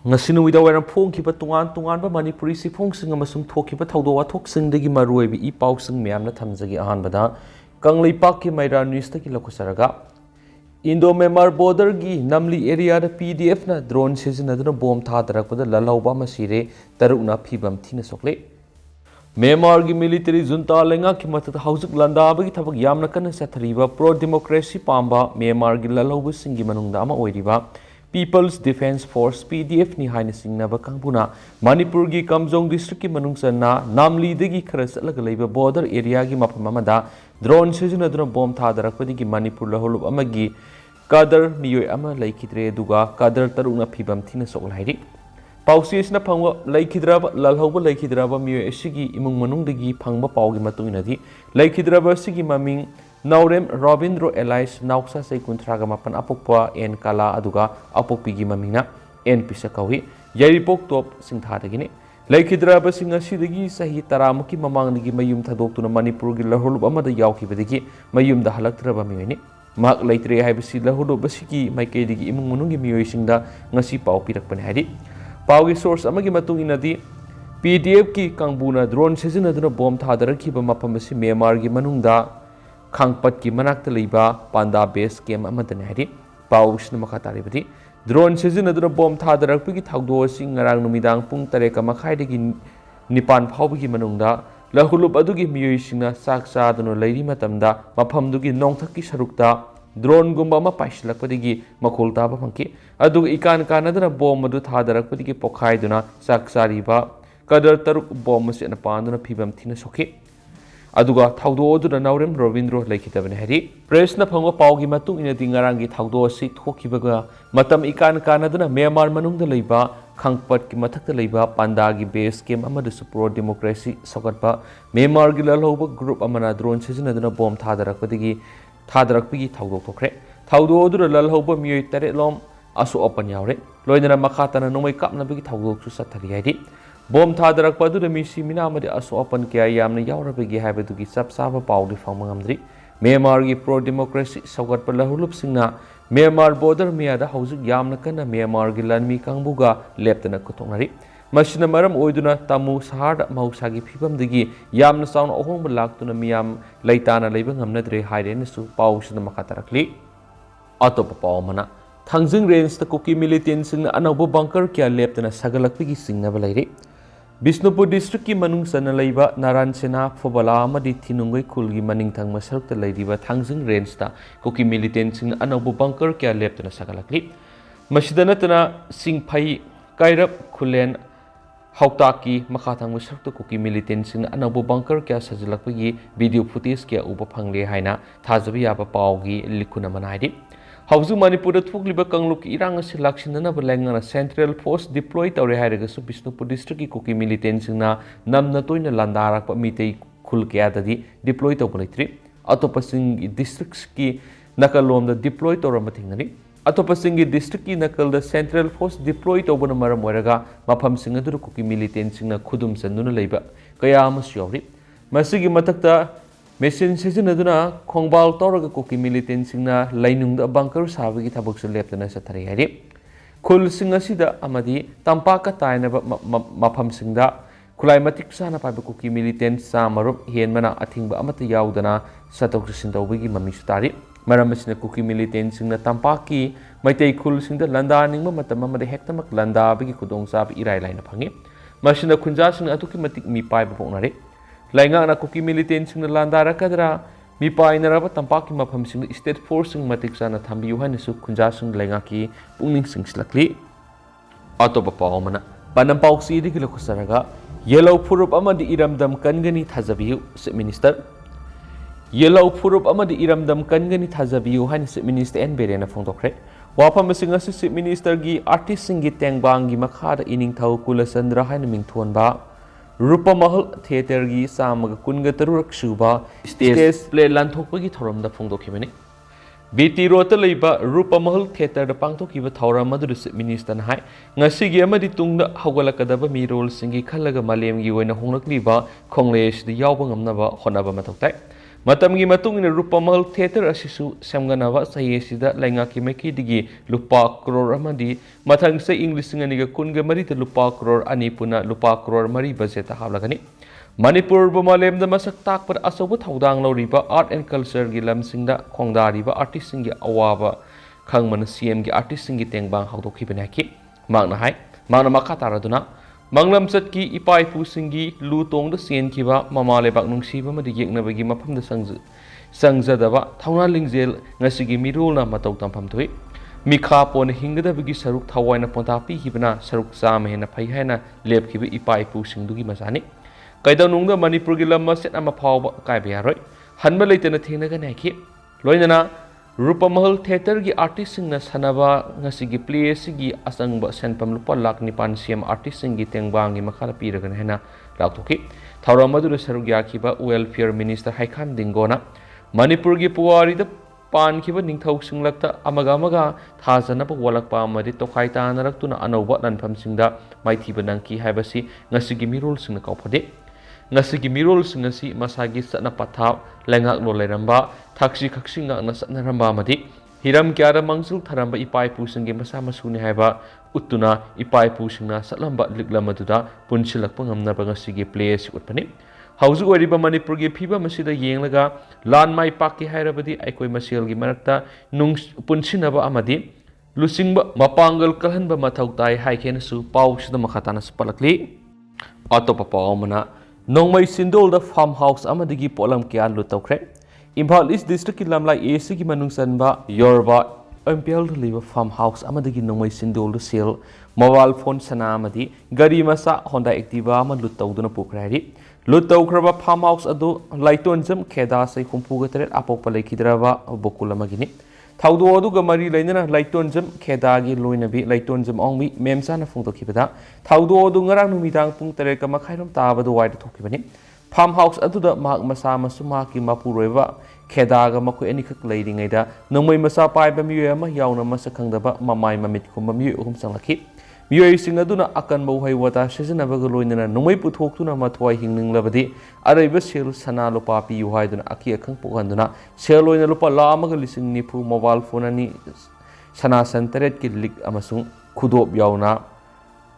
Ngasinui waram phongkiba tungan Manipuri sifhongsing amasung thokiba thawdo wathoksingdagi maruoibi I pausing miyamna thamjagi ahanbada Kangleipakki Maira Newstaki lokusaraga Indo-Myanmar border gi namli area da PDF na drone sijinaduna bomb thadarakpada Lalhouba masire tarukna phibam Thina Sokle Myanmar gi military junta lenga ki mathata hausuk landabagi thabak yamna kana sathariba pro democracy pamba Myanmar gi Lalhouba singi manungda ama oiriba People's Defense Force PDF ni haina singnaba kangbuna Manipur gi Kamjong district ki manungsana namli degi khara salaga leiba border area gi mafam amada drone sijinaduna bomb thadarakpadi gi Manipur Lalhouba amagi kadar miyoi ama laikidre duga kadar taruna phibam Thina Sokle hairi Pausis na phangwa laikidraba Lalhouba laikidraba miyoi asigi imung manungdagi phangba paugi matunginadi laikidraba asigi maming Naurem Robindro Elias Nauksa say kuntraga mapan apokpa en kala aduga apokpigi mamina en pisa kawi yaripok top singthadagini laikidraba singa sidagi sahi taramuki mamangdagi mayum thadoktuna Manipur gi Lalhouba amada yaukibadagi mayum da halaktraba miyoni mak laitre haibasi Lalhouba basiki maikaidagi imung manungi miyoi singda ngasi pau pirakpani hadi paugi source amagi matung inadi PDF ki kangbuna drone sijinaduna bomb thadarakhiba mafam asi Myanmar gi manungda Khangpat ki manakta leiba panda base camp amadane hari pausna makhataribadi drone sijinaduna bomb thadarakpigi thawdo sing ngarang numidang pung 3 makhai nipan phawbigi manungda Lalhouba adugi miyoi singna sak saduna leiri matamda mafamdugi nongthakki sarukta drone gumba ma paislakpadigi makhol taba phangki aduga ikan kanadana bomb adu thadarakpadigi pokhaiduna sak sariba kadar taruk bomb se na panduna phibam Thina Sokle aduga thawdo oduna Naurem Robindro laikhitabane hari press na phangwa paugi matung ina dingarangi thawdo si thokibaga matam ikan kanaduna Myanmar manungda leiba khangpat ki mathakta leiba panda gi base camp amadu pro democracy sogatpa Myanmar gi Lalhouba group amana drone sijinaduna bomb thadarakpagi thawdo thokre thawdo oduna Lalhouba miyoi taretlom asu open yaure loinana makhatana nomai kapna bagi thawdo su sathari hari Bom thadarakpa adu misi mina amadi asu open kya yamna yaurabagi haibadugi sab saba paudi fangmangamdri Myanmar gi pro democracy sogatpa Lalhouba singna Myanmar border miyada hausuk yamna kana Myanmar gi lanmi kangbuga leptana kutongnari masina maram oiduna tamu sahar mausagi phibamdagi yamna sauna ohongba laktuna miyam laitana leiba ngamnadre hairenasu pausina makatarakli atopa paumana thangjing range ta kuki militant singna anauba bunker kya leptana sagalakpigi singnaba leire Bisnupur district ki manung sana leiba Naran Sena Phobala amadi Thinungoi khul gi maningthang masarukta leidiba thangjing range ta kuki militant sing anaubu bunker kya leptana sagalakli masida natana singphai kairap khulen hautaki makhathang masarukta kuki militant sing anaubu bunker kya sajalakpagi video footage kya uba phangle haina thajabi yaba paugi likhuna manaidi Hausu Manipur thukliba kangluk irang asi laksinana balengana Central Force deploy tawre hairagasu Bisnupur district ki kuki militant singna namna toina landarakpa mitei khul kya dadi deploy tawbalaitri atopasing districts ki nakalomda deploy tawrama thingnani atopasing district ki nakal da Central Force deploy tawbana maram oiraga mafam singadu kuki militant singna khudum sanduna leiba kaya amas yawri masigi matakta Mesin sijinaduna khongbal tawraga kuki militant singna lainungda bunker sabagi thabaksu leptana sathari hari khul singa sida amadi tampaka tainaba mafam singda khulai matik sana paiba kuki militant samarup henmana athingba amata yaudana satoksu sindawigi mami sutari maramasina kuki militant singna tampaki maitai khul singda landa ningma matam amade hektamak landa bagi kudong sab irai laina phangi masina khunja singna atuki matik mi paiba ponare Lainga na kuki militant sing landara kadra mi painaraba tampaki mafam sing state force sing matik sana thambiu hainisu khunja sing lainga ki pungning sing slakli atopa paumana panam pauksi digi lokusaraga yellow furup amadi iramdam kangani thajabiu se minister yellow furup amadi iramdam kangani thajabiu hainise minister en berena phongdokre wafam sing asi se minister gi artist sing gi tengbang gi makhada ining thau kulasandra hain mingthonba Rupa Mahal Theater gi samaga kunga tarurak suba stage play lanthokpagi thoramda phongdokhimani BT Rota leiba Rupa Mahal Theater da pangthokiba thoram madu minister na hai ngasigi amadi tungda hawgalakadaba mi role singi khalaga malem gi oina honglakliba khonglesh da yawba ngamnaba honaba mathoktai Matamgi matung ina rupa mahal theater asisu semganava sayesida laingaki maikidigi lupa crore amadi mathang sa English nganiga kunga marita lupa crore ani puna lupa crore mari budget hablagani Manipur bumalem da masak tak par asobu thaudang loriba art and culture gi lamsingda khongdariba artist singi awaba khangman CM gi artist singi tengbang hawdokhi banaki magna hai magna makha taraduna Manglam Satki Ipai Pusingi Lu Tong the Sien Kiba Mamale Bak Nungsiba Madi Yaknabagi Mapam the Sangzadava Tauna Lingzel Nasigi Mirula Matau Tampam to it Mika Pon Hingada Bigi Saruk Tawana Pontapi Hibana Saruk Sam and a Payhana Lep Kiba Ipai Pusing Dugi Masani Kaidanunga Manipurgila Maset Amapaw Kaibiaroi Hanmalate and Thina Ganaki Loinana Rupa Mahal Theater gi artist sing na sanaba ngasigi play sigi asangba senpam lupa lak nipan CM artist sing gi tengbang gi makhala piragan hena laktoki thawra madura sarugya kiba welfare minister Haikhan Dingona Manipur gi puwari da pan kiba ningthau singlakta amaga thajana pa walakpa amadi tokai ta naraktuna anauba nanpham singda maithiba nangki haibasi ngasigi mirol singna kauphade Ngasigi mirol singasi masagi satna pathap lengak no leramba thaksi khaksi ngak na satna ramba madi hiram kyara mangsul tharamba ipai pusingi masa masuni haiba utuna ipai pusingna satlamba liklamaduda punchilak pangamna bangasigi place utpani hauzu oriba Manipur gi phiba masida yenglaga lan mai pakki hairabadi aikoi masel gi marakta nung punchinaba amadi lusingba mapangal kalhanba mathau tai haikenasu pausida makhatana spalakli atopa pawmana Nongmai Sindol the farmhouse amadigi polam kian lutokre. Impal East District Lamla AC Manung Sanba, Yorba, Impel to live a farmhouse amadigi Nongmai Sindol the sale, mobile phone sanamadi, Gari Masa, Honda Activa, Lutau Pokradi, Lutau Kraba farmhouse ado, Lightonzum, Keda, say Kumpugater, Apopalakidrava, Bokula Magini. Thaudu Gamari Lena, Lightonzum, Kedagi, Luinabi, Lightonzum only, Memsana Funto Kipida, Thaudu Ngarang Midang Puntereka Makairam Tava, the white Tokibani, Farmhouse Aduda, Mark Masama Sumaki Mapureva, Kedaga Maku any lading Ada, no way Masa Pai Bamuyama, Yauna Masakandaba, Mamai Mamit Kumamu, Humsalaki. Miyay Singaduna akan Mohai Wata, Shazanavagaloina, no way put Hokuna Matwai Hingling Lavadi, Araba Sil Sana Lopapi, Yuhaidun Akia Kampoganduna, Seloina Lopa Lamaga listening Nipu, mobile phone ani Sana Santaret Kidlik Amasung, Kudop Yauna,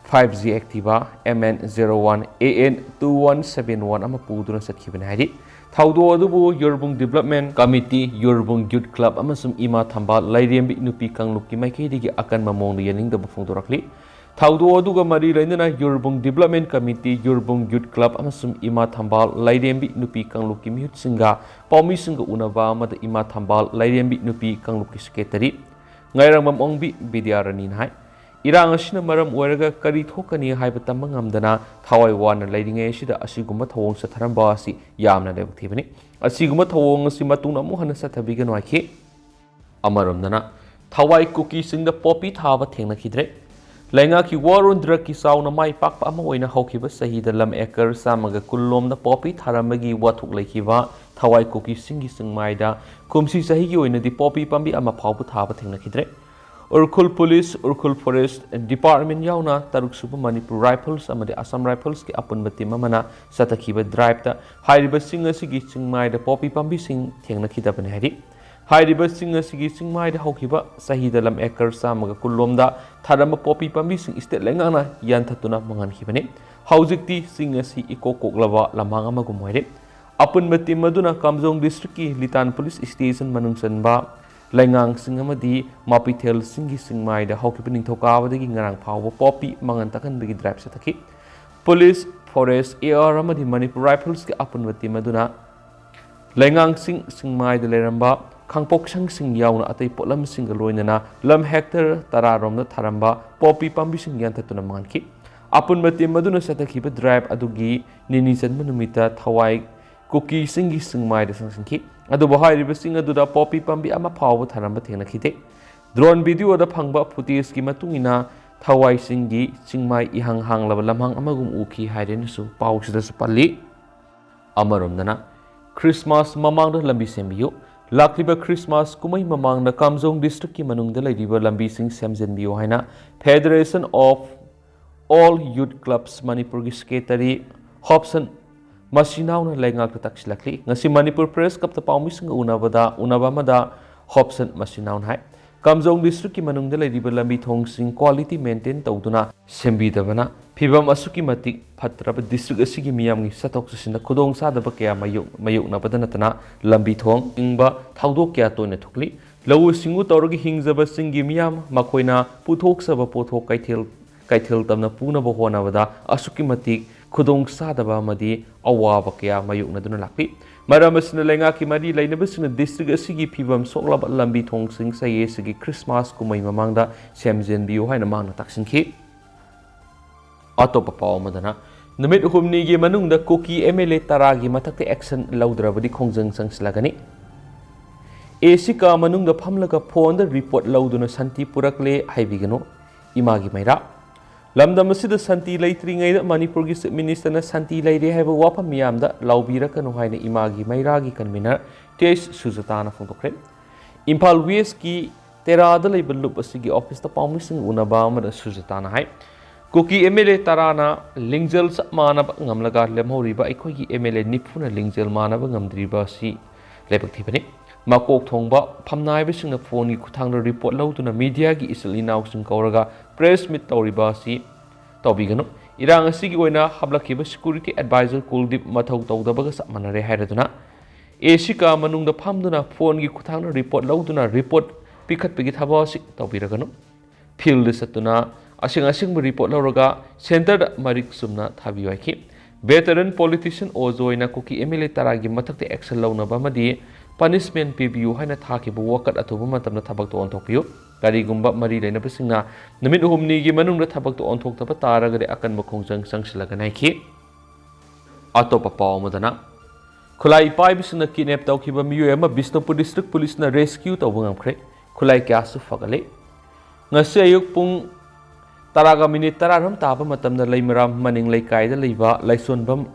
5G Activa, MN01, AN2171, Amapuduna Satkibin Hadi. Thaudo Adubu, Yorbung Development Committee, Yorbung Youth Club, Amasum Ima Tamba, Laidiambi Nupi Kang Luki Maiki, akan Mamong Yaning the Bufundurakli. Thaudu aduga mari lainana Yorbung Development Committee, Yorbung Youth Club amasum Ima Thambal, Laidembi Nupi Kangluki Mihut Singa, Paumi Singa Unava, Mada Ima Thambal, Laidembi Nupi Kangluki Secretary, Ngairamam Ongbi, Bidiaranin Hai. Irang Ashina Maram Weraga Kari Tokani Haibatamangam Tawai Wana Lading Ashida Asiguma Tawong Satarambasi, Yamna Devtivani, Asiguma Tawong Simatuna Mohana Satabigan Waki Amaram Dana, Tawai cookies in the poppy Tava Tena Hidre. Lenga ki warun draki sauna mai pakpa ama oina haukiba sahida lam ekar samaga kullom na popi tharamagi wathuk leikiba thawai koki singi singmaida kumsi sahi gi oina di popi pambi ama phawbu thaba thengna khidre urkhul police urkhul forest department yauna taruk suba Manipur rifles amade Assam rifles ki apun bati mamana satakhiba drive ta hairiba singa sigi singmaida popi pambi sing thengna khidabane hari Hairiba singa sigi singmai da haukiba sahida lam ekar samaga kullomda tharama popi pambi sing state lengana yanthatuna mangan khibane haujikti singa si iko koklaba lamang amagum hoire apun mati maduna Kamjong district ki Litan police station manung sanba lengang singamadi mapithel singi singmai da haukiba ningthokawdagi ngarang phawba popi mangan takan bigi drive sataki police forest AR amadi Manipur rifles ki apun mati maduna lengang singmai da leramba Kangpok sang sing yauna atay polam sing galoinana lam hector tararom na tharamba popi pambi sing yantatuna manki apun mati maduna satakhiba drive adugi ninisan manumita thawai cookie singi singmai da sangki adu bahai sing aduda popi pambi ama phawba tharamba thengna khite drone video da phangba footage ki matungina thawai singi singmai ihang hang laba lamhang amagum uki haiden su pausida su palli amarom dana Christmas mamang da lambi sembiyo Lakliba Christmas kumai mamang na Kamjong district ki manung da laidiba lambi sing semjen biyo haina Federation of All Youth Clubs Manipur ki secretary Hobson Masinauna Lenga Taxilakli, Nasi Manipur Press Cup the Palmising Unabamada, Hobson Masinaun High. Kamzong District Manung de Lady Lambi Tong Sing quality maintain Tauduna, Sembi Davana, Pibam Asuki Matik, Patra District Asigi Miami, Satox in the Kudong Sadabakea Mayuk Nabadanatana, Lambi Tong, Ingba, Taudokia Tonetukli, Low Singu Torgi Hingzaba Singi Miam, Makoina, Putok Saba Poto Kaitil Tamna Puna Bohonavada, Asuki Matik, Kudong Sadaba Madi, Awa Bakea Mayuk Naduna Lakpi. Maramas na lenga ki mari lainabas na district asigi pibam soklab lambi thong sing sa yesigi Christmas kumay mamangda semjen biyo hay namang nataksin ki. Ato papaw madana. Namit humni gi manung da Koki MLA taragi matakte action laudrabadi khongjang sang slagani. Esika manung da phamlaga phone da report lauduna santi purakle haibigano imagi maira. Lamdamasida Santi Laitring Manipur Minister Santi Lady have a wapa miamda, Laubira Kanuhaina Imagi, Mairagi convener, Tes Suzatana from the crib. Impal Wieski, Terra the label loop a sigi office the palmissing Unabama the Suzatana High. Cookie MLA Tarana, Lingzels Manab Ngamlaga Lemoriba, Equi MLA Nipuna Lingzel Manab Ngamdriba si Lepactipani. Makok Tongba, Pamnai Vishing a phony Kutanga report low to the media gi easily now in Koraga, press mit Tauribasi, Tobigano, Irang Sigwena, Hablakiba security advisor could dip Matau Taudabagas Manare Haraduna. Eshika Manung the Pamduna, phone gi Kutanga report low to report Picat Pigit Habasi, Tobiragano. Pil the Satuna, Asing report Loroga, centered Marik Sumna Taviaki. Veteran politician Ozoina Cookie MLA Taragi Matak the Excel Lona Bamadi. Punishment PBU Hana Taki Wakat at Womatam the Tabak to on Tokyo, Garigumba Marie Lena Pesina, the Mid Humni Gimanum the Tabak to on Tok the Patara, the Akan Mokong Sanksilaganaki Atopapa Modana Kulai Pipes in the kidnap Tokiba Muema, Bisnopu District Police na rescue to Wungam Craig, Kulai Kasu Fagale Nasayuk Pung Taraga Minute Tararam Tabamatam the Laimaram Manning Lake Kaida Liva, Laisunbam.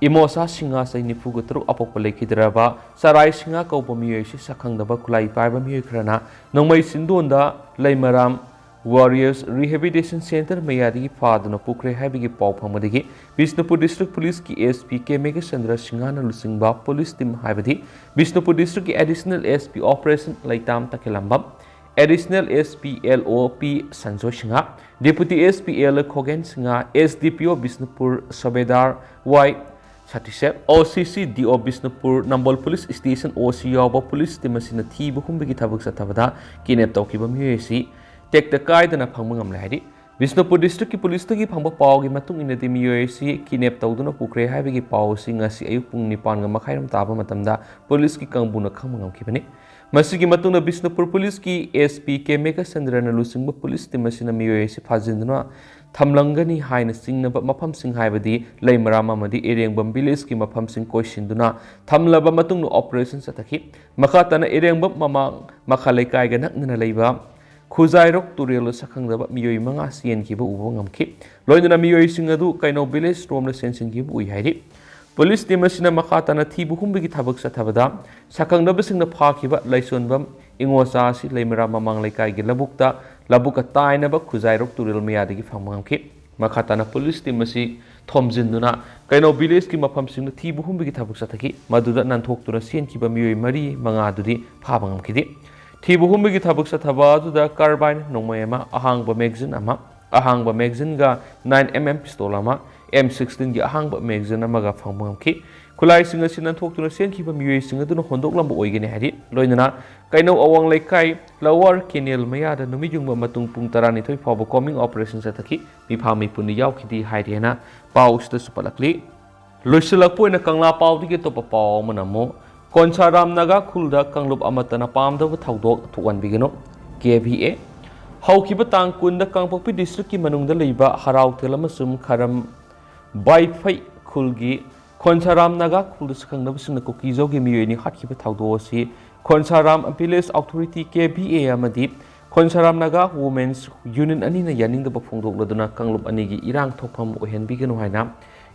Imosa singa sa inipugutro apopaleki draba sarai singa ko pamiyosi sakang daba kulai paiba miyokrana nang may sindunda laimaram Warriors Rehabilitation Center mayadi padano pukre habigi pau phamadigi Bisnupur District Police ki SP ke Mega Sandra Singana lusingba police team habadi Bisnupur District ki Additional SP Operation Laitam Takilambam Additional SP LOP Sanjo Singa Deputy SP L Kogen Singa SDPO Bisnupur Sabedar Y Satisep OCC DO Bisnupur Nambol Police Station OC Yaba Police Timasina T Bukumbigi Tabuk Satavada Kinep Tokiba Muesi Take the Kai than a Pangam Lady Bisnupur District Police to give Pamba Pau Matung in the Muesi Kinep Tauduna Pukre Havigi Pau sing as Ayupung Nipanga Makairam Taba Matamda Police ki Kambuna Kamangam Kipani Masigi Matuna Bisnupur Police ki SP ke Mega Sandra Lusingba Police Timasina Muesi Pazinduna Tamlangani Haina Sing Mapam Sing Haibadi, Lay Marama Madi, Ereng Bambilis ki Mapam Sing Koshinduna, Tamlaba Matung operations at a kip, Makatana Ereng Bam Mamang, Makalaikai Ganak Nalaiba, Kuzairok to real Sakang the Mio Manga Sian Kibu Wongam Kip, Loina Mio Singadu, Kaino Bilis, Rom the Sense in Gibu, we had it. Police Timasina Makatana Tibu Humbigi Tabak Satavada, Sakang the Bissing the Parkiba, Lysunbam, Ingwasasi, Lay Marama Manglaikai Gilabukta. Labuka Tainaba Kuzairok to real Miadigi Famangki, Makatana Police Timasi, Tom Zinduna, Kaino Bileski Mapamsing the Tibu Humbigi Tabusataki, Maduda Nantok to the Sien Kiba Mui Marie, Mangadudi, Pabangam Kidi, Tibu Humbigi Tabusatava, the carbine, Nomayama, Ahangba Magazine Ama, Ahangba Magazine ga 9mm pistolama, M16 ga Ahangba Magazine Amaga Famangki, Kulai Singer Sin and talk to the Sien Kiba Mui Singer to the Hondok Lambo Oigani Hadi, Loinana. Kaino awang laikai lawar kinil maya da numijung matung pung tarani toy pabo coming operations ataki mi phami puni yaw kidi haidena paus ta supalakli loisilak poina kangla pau dige to paw manamo konsaram naga khulda kanglup amatana pamda thaudok thuan bigino KVA haukiba tang kunda kangpokpi district ki manungda leiba harau thelama sum kharam bai phai khulgi konsaram naga khulda sakhangna bisna ko kijogi miyeni hatkiba thaudo si Konsaram Appeals Authority KBA Amadi, Konsaram Naga Women's Union Anina Yaning the Bafung Laduna Kanglup Anigi Irang Topam Ohen Biganohina,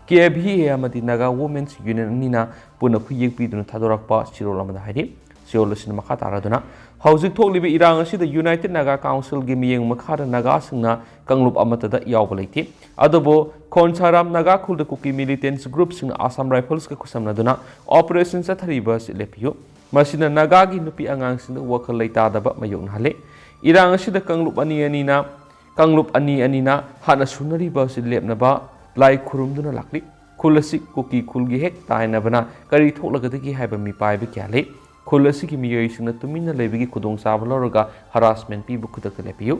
KBA Amadi Naga Women's Union Anina Punapi Pidun Thadarakpada Sirolamada Hadi, Siolasin Makataraduna, Housing Tolibi Irang the United Naga Council Giming Makara Naga Singna Kanglup Amatada Yawaliti, adobo खोनसाराम नागा खुल Kuki militants group सिंह Assam rifles के खुसमनदुना operation चथरीबा लेपियो मसिना नागागी नुपी आंगांग Singh वखल लेतादबा मयोगनहले इरांग असिदा कंगलुप अनी अनीना हाना सुनरीबा लेपनबा लाई खुरुमदुना लाकली खुलसी cookie खुलगी हेक तायनबना करी थोलगदगी हाइबा मिपाइबा क्याले खुलसी की मियोइसिंगना तुमिना लेबिगी खुदोंग साब लौरगा harassment पीबु खुदक लेपियो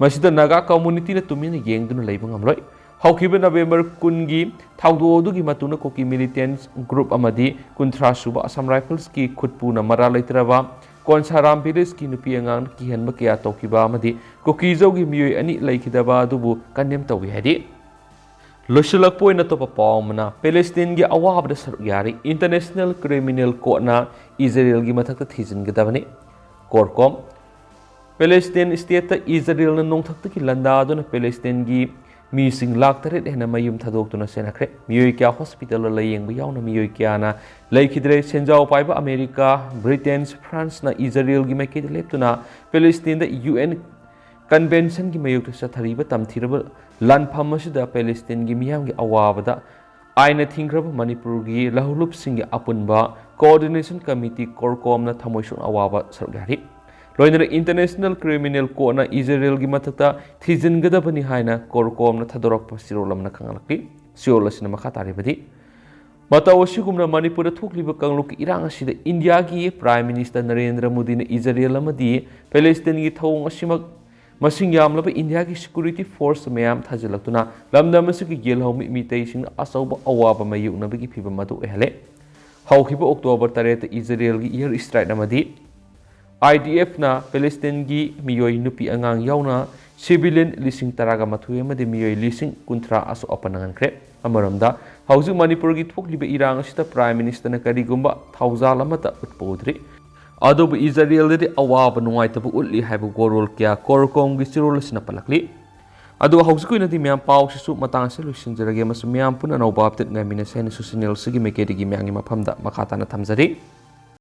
मसिदा Naga community ना तुमिना येंगदुना लेबा ngamloi हौखिबा नवेम्बर 10 गी थाउदोदुगी मतुना कुकी मिलिटेंट्स ग्रुप अमदी कुंथ्रा सुबा असम राइफल्स की खुदपुना मरा लेत्रबा कोनसाराम विलेज की नुपी अंगांग की हनबा कया तौखिबा अमदी कुकीजोगी मियोइ अनि लेखिदबा दुबु कन्डेम तौबि हादि लोशलकपोइन अतोपा पावमना पैलेस्टाइन की अवाबद सरुक यारी इंटरनेशनल क्रिमिनल कोर्टना इजराइल की मथक्ता थीजिनगदबने कोरकोम पैलेस्टाइन स्टेट इजराइल नोंथक्ता की लंदादुना पैलेस्टाइन की मीसिंग लाख तरेट हेना मयुम थादोक्तुना सेनाख्रे मियोइ क्या हॉस्पिटल लयेंग यावना मियोइ क्याना लेखिद्रे सेंजाव पाइबा अमेरिका ब्रिटेन फ्रांस ना इजराइल की मैके लेप्तुना पैलेस्टाइन द यूएन कन्वेंशन की मयुक्त चथरीब तमथीरब लानफम पैलेस्टाइन की मियाम की अवाबद आइन थिंग्रब मणिपुर की लहुलुप सिंह अपुनबा कोऑर्डिनेशन कमिटी कोरकोम थमोइसुन अवाब सरुगारी लोइनर इंटरनेशनल क्रिमिनल कोर्टना इजराइल की मथक्ता थीजिनगदबनी हाइना कोरकोम थदोरक्प सिरोलमना खंगलक्ति सिओल असिना मखा तारिबदि मतौ असिगुमना मणिपुर थोक्लिब कंगलुक इरांग असिदा इंडिया की प्राइम मिनिस्टर नरेंद्र मोदी ने इजराइल अमदी पैलेस्टाइन की थौंग असिमक मसिंग यामलब इंडिया की सिक्योरिटी फोर्स मैम थाजिलक्तुना लमदम असिगी येलहौमी मितैसिंग असौब अवाब मयुनबगी फिबम मदु एहले हौखिब अक्टोबर 3 इजराइल की एयर स्ट्राइक अमदी IDF ना पैलेस्टाइन की मियोइ नुपी अंगांग यावना सिविलियन लिसिंग तरागा मथुए अमदी मियोइ लिसिंग कुंथ्रा असो अपनंगनख्रे अमरमदा हौजु मणिपुर की थोक्लिब इरांग असिदा प्राइम मिनिस्टर न करिगुंबा थाउजाल अमता उत्पोद्रि अदुब इजराइल दे अवाब नुआइतब उल्ली हाइब गोरोल क्या कोरकोम की सिरोल सिना पलकली अदु हौजकुइनदि म्याम पाव सिसु मतांग से लुसिंजरगे मसु म्याम पुना नौबाब तत ngamiना सेन सुसिनेल सिगी मेकेदिगी म्यांगी मफमदा मखाताना थमजरी।